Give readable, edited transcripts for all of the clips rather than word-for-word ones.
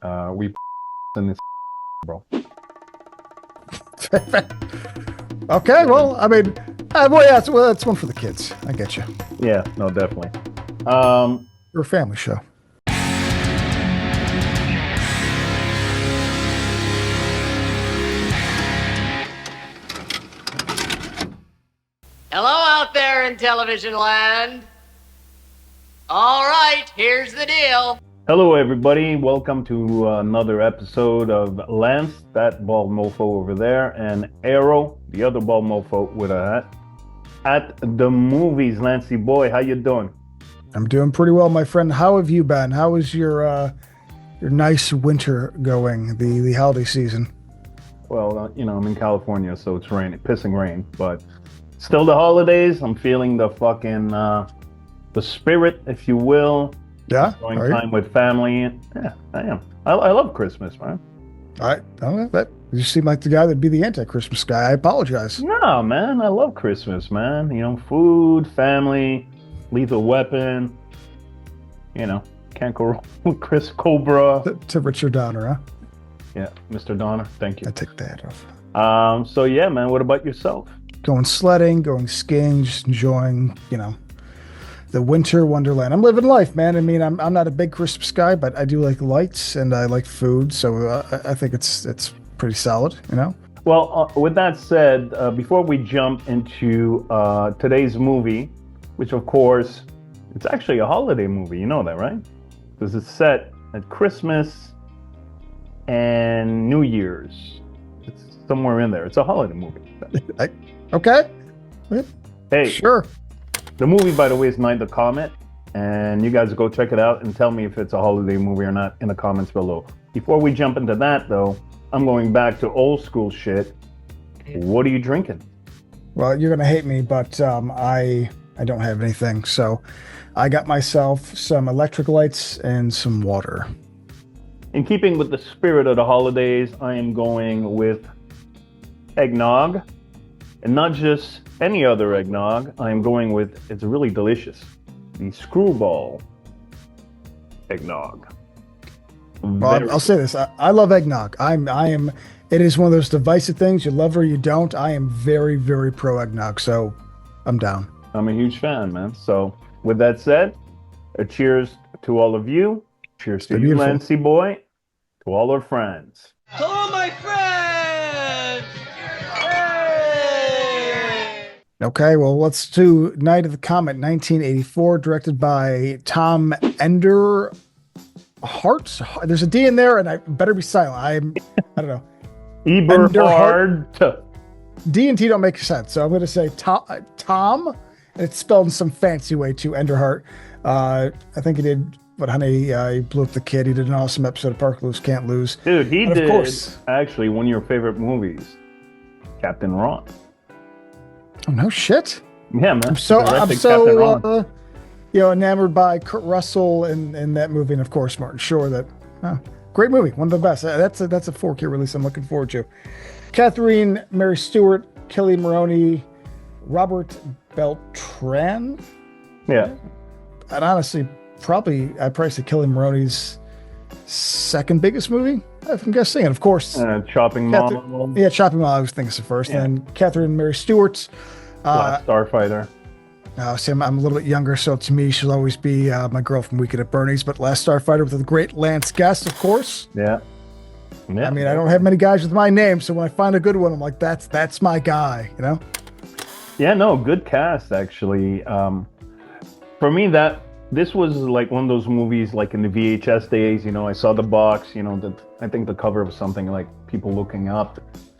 We in this, bro. Okay, well, I mean, yeah, it's one for the kids. I get you. Yeah, no, definitely. Um, We're a family show. Hello out there in television land. All right, here's the deal. Hello, everybody. Welcome to another episode of Lance, that bald mofo over there, and Arrow, the other bald mofo with a hat, at the movies. Lancey boy, how you doing? I'm doing pretty well, my friend. How have you been? How is your nice winter going? The holiday season. Well, I'm in California, so it's raining, pissing rain, but still the holidays. I'm feeling the fucking the spirit, if you will. Yeah, Enjoying time with family. Yeah, I am. I love Christmas, man. All right. Oh, that you seem like the guy that'd be the anti-Christmas guy. I apologize. No, man, I love Christmas, man. Food, family, Lethal Weapon. Can't go wrong with Chris Cobra. To Richard Donner, huh? Yeah, Mr. Donner. Thank you. I take that off. So yeah, man. What about yourself? Going sledding, going skiing, just enjoying, the winter wonderland. I'm living life, man. I mean, I'm not a big Christmas guy, but I do like lights and I like food, so I think it's pretty solid, Well, with that said, before we jump into today's movie, which of course it's actually a holiday movie, you know that, right? Because it's set at Christmas and New Year's. It's somewhere in there. It's a holiday movie. Okay. Hey, Sure. the movie, by the way, is Night the Comet, and you guys go check it out and tell me if it's a holiday movie or not in the comments below. Before we jump into that, though, I'm going back to old school shit. What are you drinking? Well, you're gonna hate me, but I don't have anything, so I got myself some electric lights and some water. In keeping with the spirit of the holidays, I am going with eggnog, and not just any other eggnog. I am going with, it's really delicious, the Screwball eggnog. Well, I'll say this: I love eggnog. I am. It is one of those divisive things. You love or you don't. I am very, very pro eggnog, so I'm down. I'm a huge fan, man. So, with that said, a cheers to all of you. Cheers to you, Lancey boy. To all our friends. Hello, my friends. Okay, well, let's do Night of the Comet, 1984, directed by Tom Ender. There's a D in there, and I better be silent. I don't know. Eberhard. D and T don't make sense, so I'm going to say Tom, and it's spelled in some fancy way too. Enderhart. I think he did. But honey, he blew up the kid. He did an awesome episode of Park Lose Can't Lose. Dude, he and did, of course, actually, one of your favorite movies, Captain Ron. Oh no shit! Yeah, man. I'm so enamored by Kurt Russell in that movie, and of course Martin Short. Great movie, one of the best. That's a 4K release. I'm looking forward to. Catherine, Mary Stewart, Kelly Maroney, Robert Beltran. Yeah, and honestly, I'd probably say Kelly Maroney's second biggest movie, if I'm guessing. And of course, Chopping Mall. Yeah, Chopping Mall, I was thinking it's the first. Yeah. And Catherine Mary Stewart. Last Starfighter. See, I'm a little bit younger, so to me, she'll always be my girl from Weekend at Bernie's. But Last Starfighter with the great Lance Guest, of course. Yeah. I mean, I don't have many guys with my name, so when I find a good one, I'm like, that's my guy, Yeah, no, good cast, actually. For me, this was like one of those movies, like in the VHS days, I saw the box, I think the cover was something like people looking up.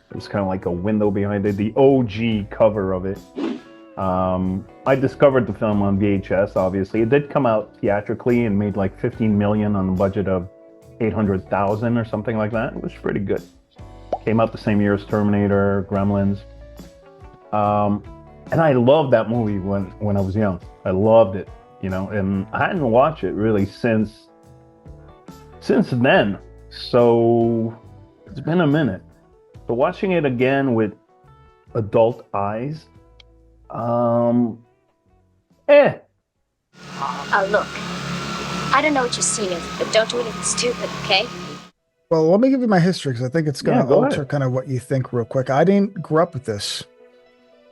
It was kind of like a window behind it, the OG cover of it. I discovered the film on VHS, obviously. It did come out theatrically and made like 15 million on a budget of 800,000 or something like that. It was pretty good. Came out the same year as Terminator, Gremlins. And I loved that movie when I was young. I loved it. And I hadn't watched it really since then. So it's been a minute. So watching it again with adult eyes, Oh, look. I don't know what you're seeing, but don't do anything stupid, okay? Well, let me give you my history because I think it's going to go alter ahead. kind of what you think real quick. I didn't grow up with this.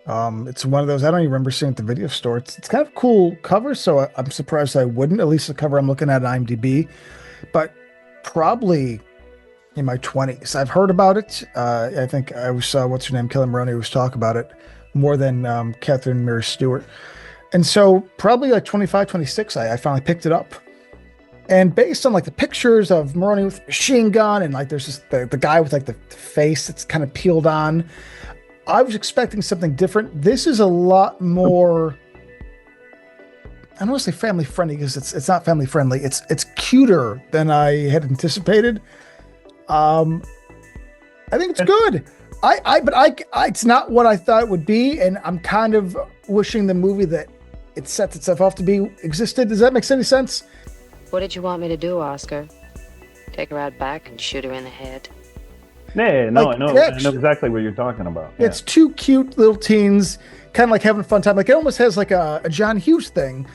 It's one of those I don't even remember seeing at the video store. It's kind of a cool cover, so I'm surprised I wouldn't. At least the cover I'm looking at IMDb, but probably in my 20s. I've heard about it. I think I saw what's her name, Kelly Maroney, was talk about it more than Catherine Mary Stewart. And so probably like 25, 26, I finally picked it up. And based on like the pictures of Maroney with a machine gun and like there's just the guy with like the face that's kind of peeled on, I was expecting something different. This is a lot more, I don't want to say family friendly because it's not family friendly. It's cuter than I had anticipated. I think it's good. But it's not what I thought it would be, and I'm kind of wishing the movie that it sets itself off to be existed. Does that make any sense? What did you want me to do, Oscar? Take her out back and shoot her in the head? Yeah, no, Like, I know exactly what you're talking about. Yeah. It's two cute little teens, kind of like having a fun time. Like it almost has like a John Hughes thing,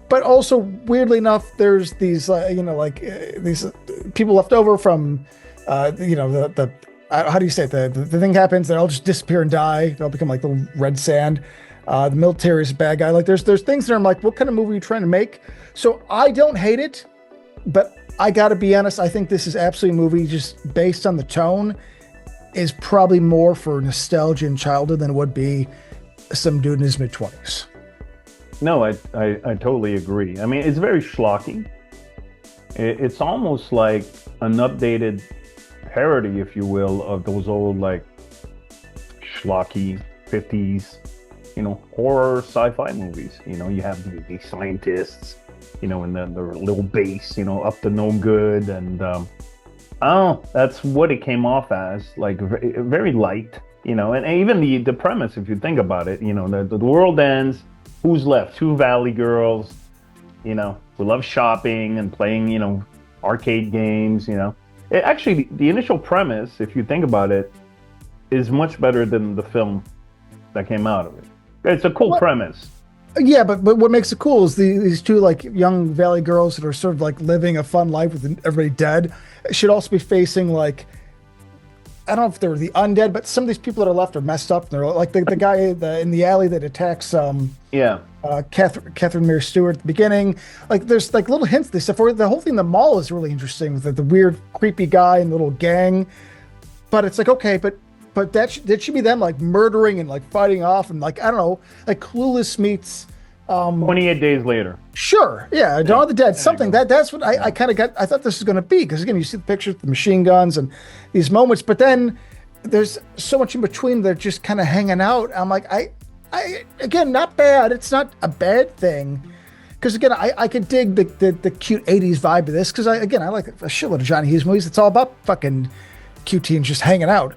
but also weirdly enough, there's these these people left over from the how do you say it? The thing happens, they all just disappear and die. They all become like little red sand. The military is a bad guy. Like there's things that I'm like, what kind of movie are you trying to make? So I don't hate it, but I got to be honest. I think this is absolutely a movie just based on the tone is probably more for nostalgia and childhood than it would be some dude in his mid-20s. No, I totally agree. I mean, it's very schlocky. It's almost like an updated parody, if you will, of those old like schlocky 50s, horror sci-fi movies. You have the scientists, and then their little base, up to no good, and that's what it came off as, like very light, and even the premise, if you think about it, the world ends. Who's left? Two valley girls, who love shopping and playing, arcade games, Actually, the initial premise, if you think about it, is much better than the film that came out of it. It's a cool premise. Yeah, but what makes it cool is these two like young valley girls that are sort of like living a fun life with everybody dead should also be facing like, I don't know if they're the undead, but some of these people that are left are messed up. They're like the guy in the alley that attacks Catherine Mary Stewart at the beginning. Like there's like little hints. This stuff. Or the whole thing, the mall is really interesting with the weird, creepy guy and the little gang. But it's like, okay, but that should be them like murdering and like fighting off and like, I don't know, like Clueless meets 28 Days Later. Sure, yeah, Dawn of the Dead, something that's what I kind of got. I thought this was going to be, because again, you see the pictures, the machine guns, and these moments, but then there's so much in between. They're just kind of hanging out. I'm like, I again, not bad. It's not a bad thing, because again, I could dig the cute '80s vibe of this, because I like a shitload of Johnny Hughes movies. It's all about fucking cute teens just hanging out,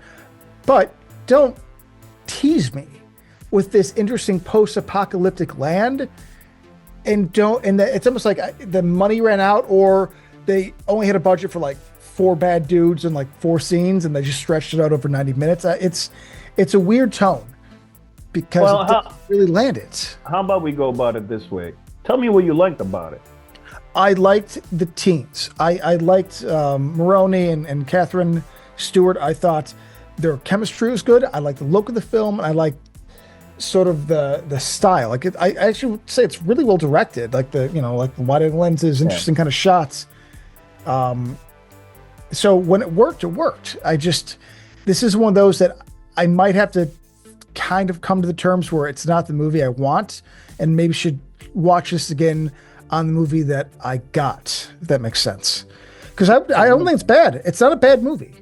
but don't tease me with this interesting post-apocalyptic land, and it's almost like the money ran out, or they only had a budget for like 4 bad dudes and like 4 scenes, and they just stretched it out over 90 minutes. It's a weird tone, because it doesn't really land it. How about we go about it this way? Tell me what you liked about it. I liked the teens. I liked Maroney and Catherine Stewart. I thought their chemistry was good. I liked the look of the film, and I liked sort of the style. Like I actually would say it's really well directed. Like the wide lenses, interesting kind of shots. So when it worked, it worked. This is one of those that I might have to kind of come to the terms where it's not the movie I want, and maybe should watch this again on the movie that I got, if that makes sense. Because I don't think it's bad. It's not a bad movie.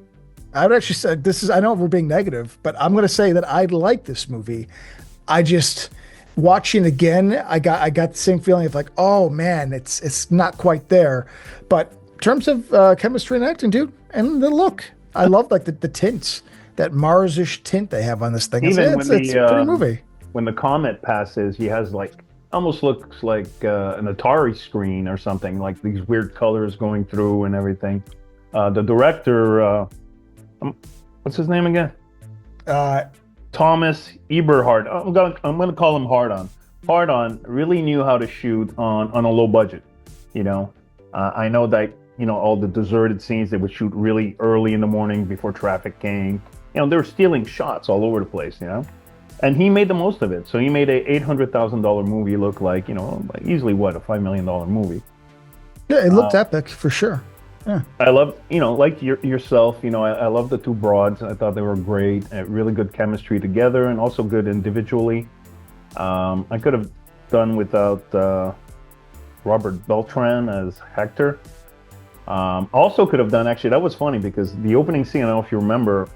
I would actually say I know we're being negative, but I'm going to say that I like this movie. I just, watching again, I got the same feeling of like, oh man, it's not quite there. But in terms of chemistry and acting, dude, and the look, I love like the tints, that Mars-ish tint they have on this thing. It's a pretty movie. When the comet passes, he has like, almost looks like an Atari screen or something, like these weird colors going through and everything. The director, what's his name again? Thomas Eberhard. I'm gonna call him Hard On really knew how to shoot on a low budget. I know that all the deserted scenes. They would shoot really early in the morning before traffic came. They were stealing shots all over the place, And he made the most of it. So he made a $800,000 movie look like, easily a $5 million movie. Yeah, it looked epic for sure. Yeah. I love, like yourself, I love the two broads. I thought they were great, really good chemistry together and also good individually. I could have done without Robert Beltran as Hector. Also could have done, actually, that was funny because the opening scene, I don't know if you remember,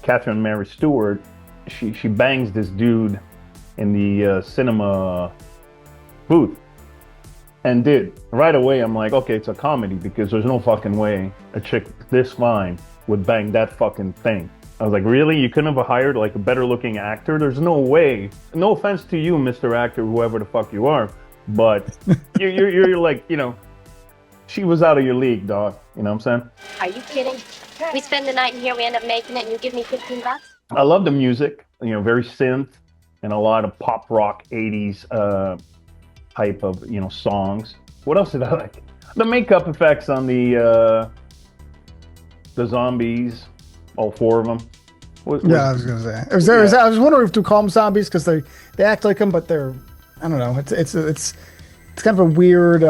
Catherine Mary Stewart, she bangs this dude in the cinema booth. And right away, I'm like, okay, it's a comedy because there's no fucking way a chick this fine would bang that fucking thing. I was like, really? You couldn't have hired like a better looking actor? There's no way. No offense to you, Mr. Actor, whoever the fuck you are, but you're like, she was out of your league, dog. You know what I'm saying? Are you kidding? We spend the night in here, we end up making it, and you give me $15? I love the music, very synth and a lot of pop rock 80s type of, songs. What else did I like? The makeup effects on the zombies, all four of them. Yeah, I was gonna say. I was wondering if to call them zombies because they act like them, but they're, I don't know. It's kind of a weird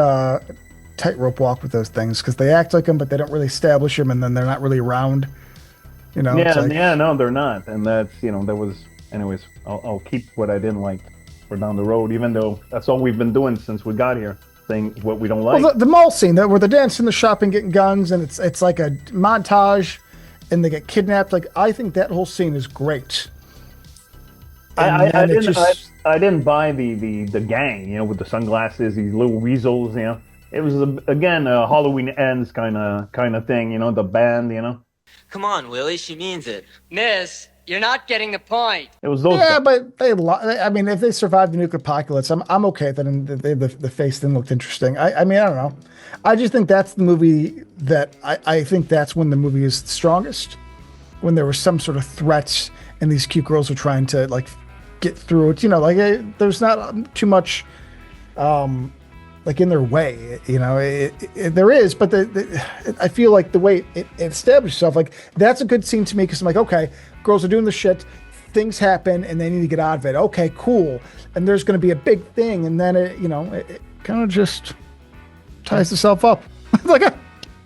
tightrope walk with those things because they act like them, but they don't really establish them, and then they're not really around. Yeah, no, they're not, and that's that was. Anyways, I'll keep what I didn't like for down the road, even though that's all we've been doing since we got here, saying what we don't like. Well, the mall scene where they're dancing in the shop and getting guns, and it's like a montage, and they get kidnapped. Like, I think that whole scene is great. I didn't buy the gang, with the sunglasses, these little weasels, It was again a Halloween Ends kind of thing, the band, Come on, Willie, she means it. Miss, you're not getting the point. It was those. Yeah, guys. but if they survived the nuclear apocalypse, I'm okay with it. The face then looked interesting. I don't know. I just think that's the movie that I think that's when the movie is strongest. When there was some sort of threat and these cute girls were trying to like get through it. There's not too much like in their way. There is, but I feel like the way it established itself, like that's a good scene to me because I'm like, okay, girls are doing the shit, things happen, and they need to get out of it. Okay, cool. And there's going to be a big thing, and then it kind of just ties itself up.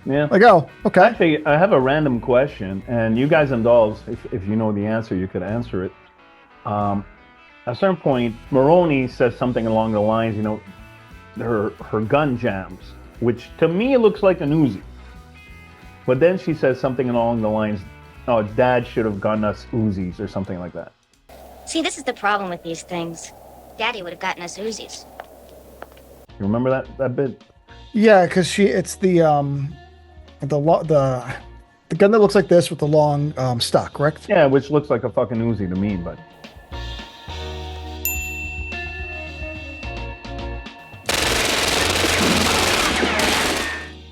Yeah. Like, oh, okay. Actually, I have a random question, and you guys and dolls, if you know the answer, you could answer it. At a certain point, Maroney says something along the lines, her gun jams, which to me looks like an Uzi. But then she says something along the lines, "Oh, Dad should have gotten us Uzis," or something like that. See, this is the problem with these things. Daddy would have gotten us Uzis. You remember that bit? Yeah, because it's the gun that looks like this with the long stock, correct? Yeah, which looks like a fucking Uzi to me, but.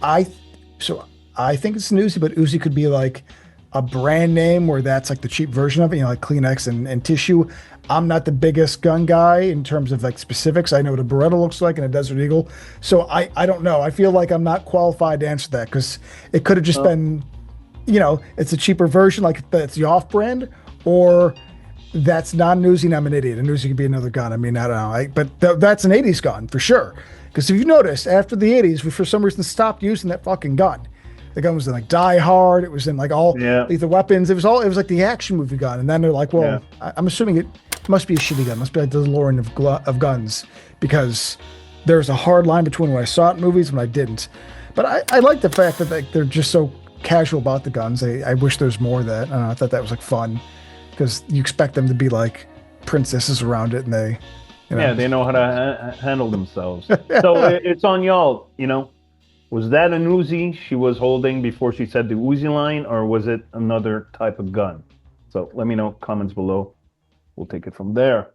I think it's an Uzi, but Uzi could be like a brand name where that's like the cheap version of it, like Kleenex and tissue. I'm not the biggest gun guy in terms of like specifics. I know what a Beretta looks like and a Desert Eagle. So I don't know. I feel like I'm not qualified to answer that because it could have just been, it's a cheaper version, like that's the off brand, or that's not an Uzi and I'm an idiot. An Uzi could be another gun. I mean, I don't know. But that's an 80s gun for sure. Because if you notice, after the 80s, we for some reason stopped using that fucking gun. The gun was in like Die Hard. It was in like all Lethal Weapons. It was like the action movie gun. And then they're like, well, I'm assuming it must be a shitty gun. It must be like the DeLorean of guns. Because there's a hard line between when I saw it in movies and when I didn't. But I like the fact that they're just so casual about the guns. I wish there's more of that. I thought that was like fun. Because you expect them to be like princesses around it and they... they know how to handle themselves. So it's on y'all, Was that an Uzi she was holding before she said the Uzi line, or was it another type of gun? So let me know, comments below. We'll take it from there.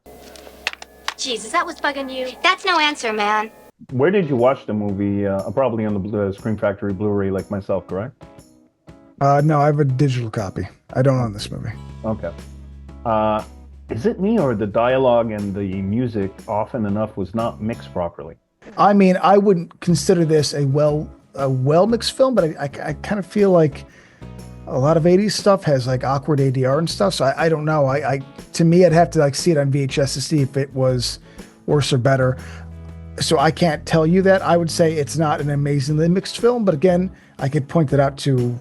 Jesus, that was bugging you. That's no answer, man. Where did you watch the movie? Probably on the Scream Factory Blu-ray like myself, correct? No, I have a digital copy. I don't own this movie. Okay. Is it me or the dialogue and the music often enough was not mixed properly? I mean, I wouldn't consider this a well a well mixed film, but I kind of feel like a lot of 80s stuff has like awkward ADR and stuff. So I don't know. To me, I'd have to like see it on VHS to see if it was worse or better. So I can't tell you that. I would say it's not an amazingly mixed film, but again, I could point it out to,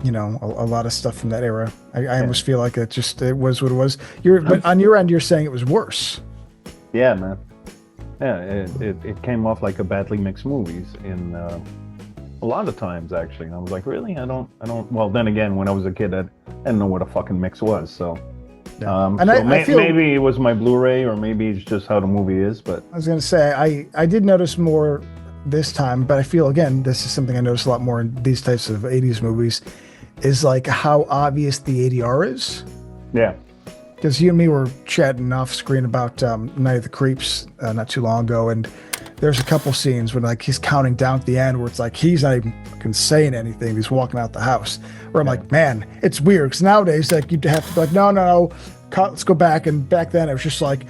you know, a lot of stuff from that era. I almost feel like it was what it was. But on your end, you're saying it was worse. Yeah, man. Yeah, it came off like a badly mixed movies in a lot of times actually. And I was like, really? I don't. Well, then again, when I was a kid, I didn't know what a fucking mix was. So, And so I feel, maybe it was my Blu-ray, or maybe it's just how the movie is. But I was gonna say I did notice more this time, but I feel again this is something I notice a lot more in these types of 80s movies, is like how obvious the ADR is. yeah, Because you and me were chatting off screen about Night of the Creeps not too long ago, and there's a couple scenes when like he's counting down at the end where it's like he's not even fucking saying anything. He's walking out the house. Where I'm like, man, it's weird. Because nowadays, like you'd have to be like, no, let's go back. And back then, it was just like,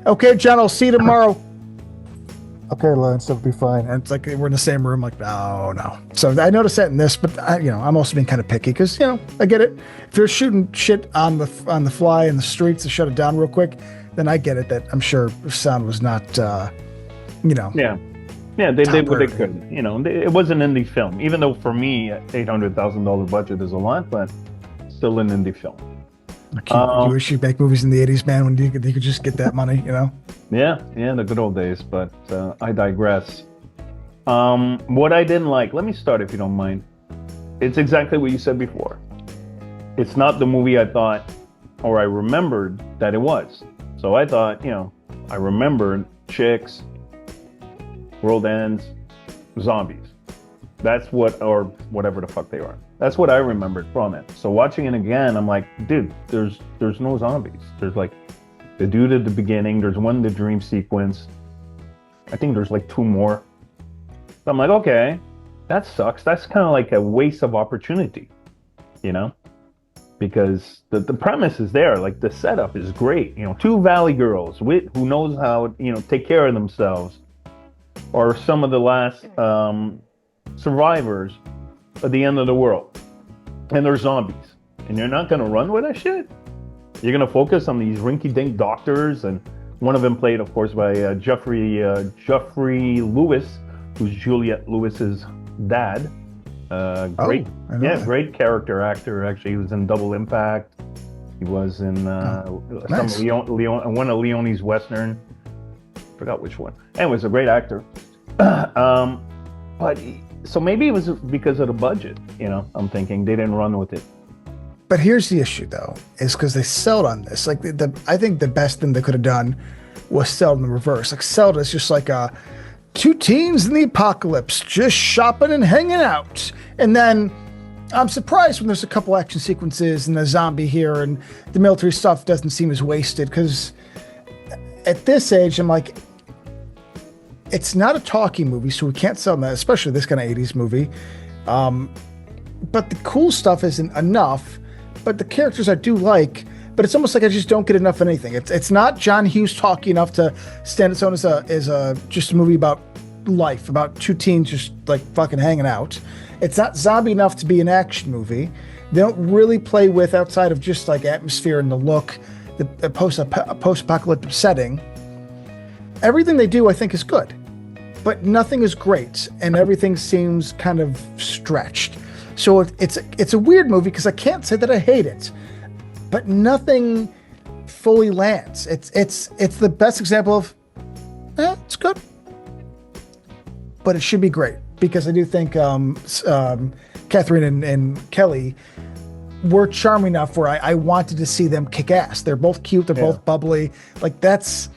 okay, John, I'll see you tomorrow. Okay, Lance, it'll be fine. And it's like we're in the same room. Like, no. So I noticed that in this, but I'm also being kind of picky because I get it. If you're shooting shit on the fly in the streets to shut it down real quick, then I get it. That I'm sure sound was not. Yeah, they did what they could. It was an indie film, even though for me, $800,000 budget is a lot, but still an indie film. You wish you'd make movies in the 80s, man, when you could just get that money, Yeah, the good old days, but I digress. What I didn't like, let me start if you don't mind. It's exactly what you said before. It's not the movie I thought, or I remembered that it was. So I thought, I remembered chicks, world ends, zombies. That's what, or whatever the fuck they are. That's what I remembered from it. So watching it again, I'm like, dude, there's no zombies. There's like the dude at the beginning. There's one in the dream sequence. I think there's like two more. So I'm like, okay, that sucks. That's kind of like a waste of opportunity, because the premise is there. Like the setup is great. Two valley girls who knows how, take care of themselves, or some of the last survivors at the end of the world, and they're zombies, and you're not gonna run with that shit. You're gonna focus on these rinky-dink doctors, and one of them played, of course, by Jeffrey Lewis, who's Juliette Lewis's dad. Great character actor. Actually, he was in Double Impact. He was in nice. one of Leone's Western. Forgot which one. Anyways, a great actor. But so maybe it was because of the budget. I'm thinking they didn't run with it. But here's the issue, though, is because they sold on this. Like I think the best thing they could have done was sell in the reverse. Like sell it as just like two teens in the apocalypse, just shopping and hanging out. And then I'm surprised when there's a couple action sequences and a zombie here, and the military stuff doesn't seem as wasted. Because at this age, I'm like, it's not a talkie movie, so we can't sell that, especially this kind of 80s movie. But the cool stuff isn't enough. But the characters I do like, but it's almost like I just don't get enough of anything. It's not John Hughes talky enough to stand its own as a just a movie about life, about two teens just like fucking hanging out. It's not zombie enough to be an action movie. They don't really play with outside of just like atmosphere and the look, the post-apocalyptic setting. Everything they do, I think, is good, but nothing is great, and everything seems kind of stretched. So it's a weird movie because I can't say that I hate it, but nothing fully lands. It's the best example of, it's good, but it should be great, because I do think Catherine and Kelly were charming enough where I wanted to see them kick ass. They're both cute. They're both bubbly. Like that's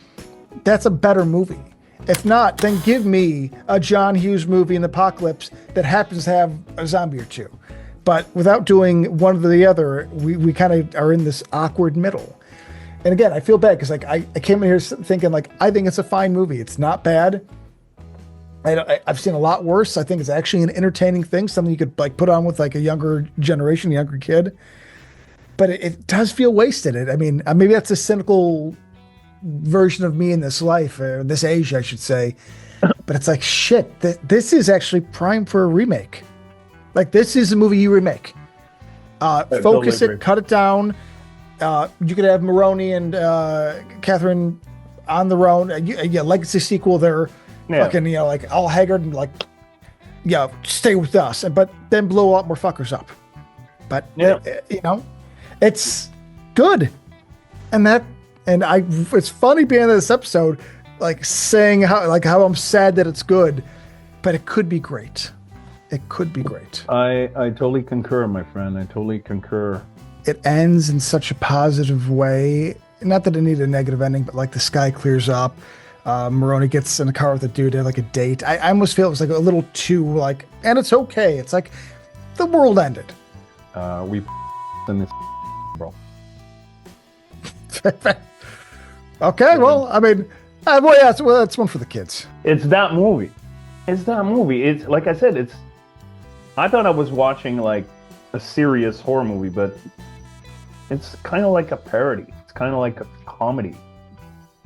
a better movie. If not, then give me a John Hughes movie in the apocalypse that happens to have a zombie or two. But without doing one or the other, we kind of are in this awkward middle. And again, I feel bad because like I came in here thinking like, I think it's a fine movie. It's not bad. I've seen a lot worse. I think it's actually an entertaining thing, something you could like put on with like a younger generation, a younger kid. But it does feel wasted. I mean, maybe that's a cynical version of me in this life, or this age, I should say. But but it's like, shit, this is actually prime for a remake. Like, this is a movie you remake. Focus totally it, cut it down. You could have Maroney and Catherine on their own. Legacy sequel. They're fucking, like all haggard and like, stay with us. But then blow a lot more fuckers up. But it's good. And it's funny being in this episode, like saying how I'm sad that it's good, but it could be great. It could be great. I totally concur, my friend. I totally concur. It ends in such a positive way. Not that it needed a negative ending, but like the sky clears up. Maroney gets in a car with a dude. They have like a date. I almost feel it was like a little too like, and it's okay. It's like the world ended. We in this, bro. Okay, well, I mean, that's one for the kids. It's that movie. It's like I said. I thought I was watching like a serious horror movie, but it's kind of like a parody. It's kind of like a comedy.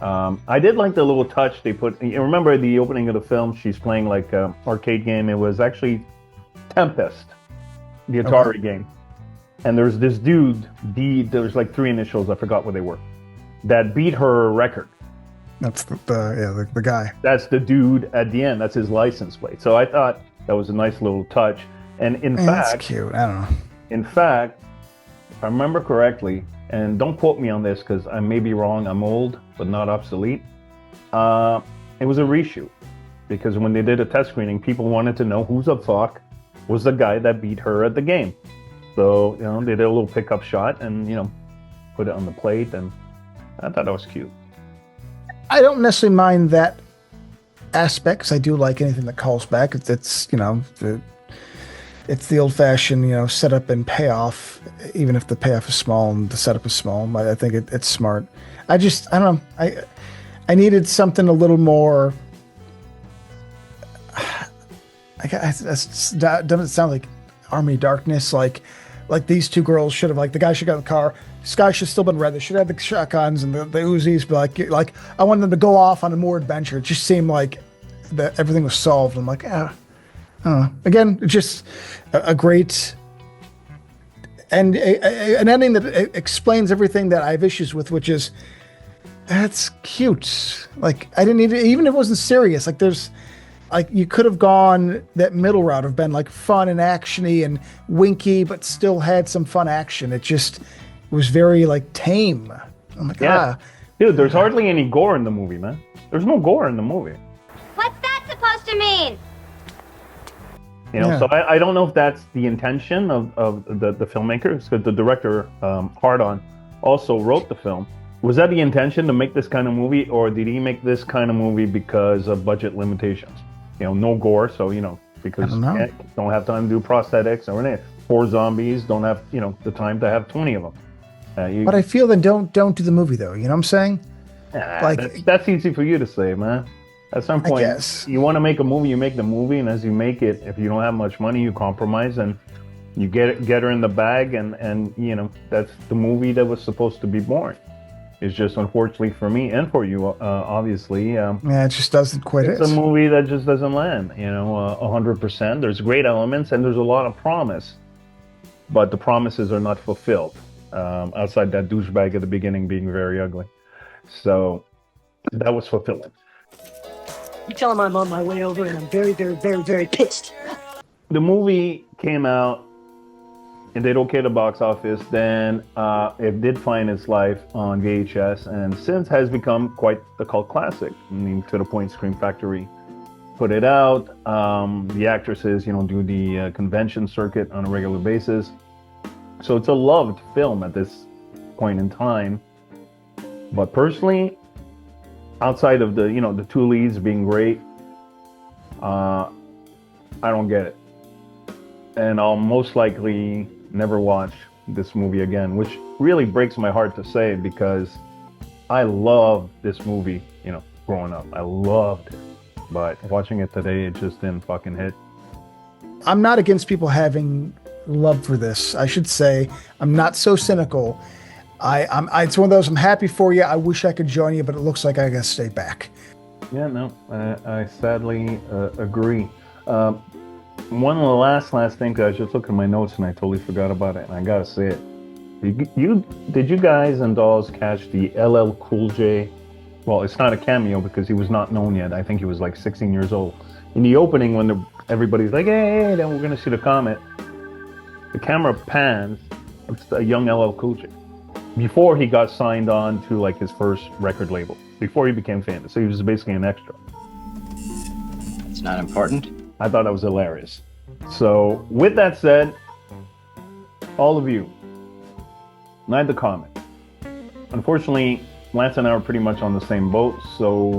I did like the little touch they put. You remember the opening of the film? She's playing like an arcade game. It was actually Tempest, the Atari game. And there's this dude, there's like 3 initials, I forgot what they were, that beat her record. That's the guy. That's the dude at the end. That's his license plate. So I thought that was a nice little touch. And in fact, that's cute. I don't know. In fact, if I remember correctly, and don't quote me on this because I may be wrong, I'm old, but not obsolete. It was a reshoot because when they did a test screening, people wanted to know who the fuck was the guy that beat her at the game. So, they did a little pickup shot and, put it on the plate, and I thought that was cute. I don't necessarily mind that aspect because I do like anything that calls back. It's the old-fashioned, setup and payoff, even if the payoff is small and the setup is small. I think it's smart. I don't know. I needed something a little more. That doesn't sound like Army of Darkness. Like these two girls should have, like, the guy should have got in the car. Sky should have still been red. They should have the shotguns and the Uzis. But like I wanted them to go off on a more adventure. It just seemed like that everything was solved. I'm like, I don't know. Again, just a great and an ending that explains everything that I have issues with, which is that's cute. Like, I didn't need it, even if it wasn't serious. Like, there's like, you could have gone that middle route of been like fun and actiony and winky, but still had some fun action. It just was very like tame. I'm like, dude, there's hardly any gore in the movie, man. There's no gore in the movie. What's that supposed to mean? So I don't know if that's the intention of the filmmakers, because the director, Hardon, also wrote the film. Was that the intention to make this kind of movie, or did he make this kind of movie because of budget limitations? No gore, so, because you don't have time to do prosthetics or anything. 4 zombies, don't have, the time to have 20 of them. But I feel then don't do the movie, though. You know what I'm saying? That's easy for you to say, man. At some point, you want to make a movie, you make the movie, and as you make it, if you don't have much money, you compromise and you get her in the bag, and that's the movie that was supposed to be born. It's just, unfortunately for me and for you, obviously. It just doesn't quite. It's a movie that just doesn't land, 100%. There's great elements and there's a lot of promise, but the promises are not fulfilled. Outside that douchebag at the beginning being very ugly. So that was fulfilling. You tell him I'm on my way over and I'm very, very, very, very pissed. The movie came out, it did okay at the box office. Then it did find its life on VHS, and since has become quite the cult classic. I mean, to the point Scream Factory put it out. The actresses, do the convention circuit on a regular basis. So it's a loved film at this point in time. But personally, outside of the, the 2 leads being great, I don't get it. And I'll most likely never watch this movie again, which really breaks my heart to say, because I loved this movie, growing up. I loved it. But watching it today, it just didn't fucking hit. I'm not against people having love for this. I should say I'm not so cynical. It's one of those, I'm happy for you. I wish I could join you, but it looks like I gotta stay back. Yeah, no, I sadly agree. One of the last things, I was just looking at my notes and I totally forgot about it, and I gotta say it. Did you guys and dolls catch the LL Cool J? Well, it's not a cameo because he was not known yet. I think he was like 16 years old. In the opening, when everybody's like, "Hey, then we're gonna see the comet," the camera pans. It's a young LL Cool J before he got signed on to like his first record label. Before he became famous, so he was basically an extra. It's not important. I thought that was hilarious. So, with that said, all of you, Night the Comet. Unfortunately, Lance and I are pretty much on the same boat. So,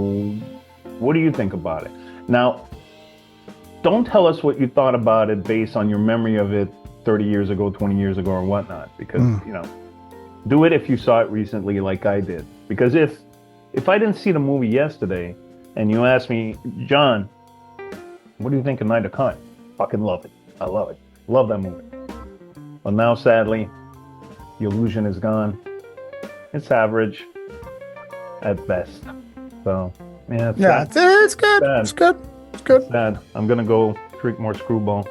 what do you think about it? Now, don't tell us what you thought about it based on your memory of it 30 years ago, 20 years ago, or whatnot. Because, do it if you saw it recently like I did. Because if I didn't see the movie yesterday and you asked me, John, what do you think of Night of Comet? Fucking love it. I love it. Love that movie. But now, sadly, the illusion is gone. It's average at best. So, yeah, it's good. Sad. It's good. It's good. Sad. I'm going to go drink more screwball.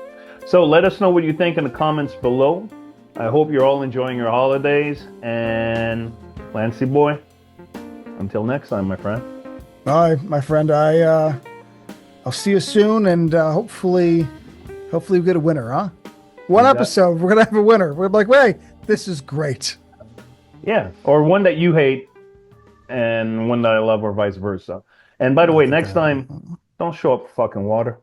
So let us know what you think in the comments below. I hope you're all enjoying your holidays. And Lancy boy, until next time, my friend. All right, my friend. I'll see you soon, and hopefully we get a winner, huh? One episode, we're gonna have a winner. We're like, hey, this is great. Yeah, or one that you hate, and one that I love, or vice versa. And by the way, next time, don't show up for fucking water.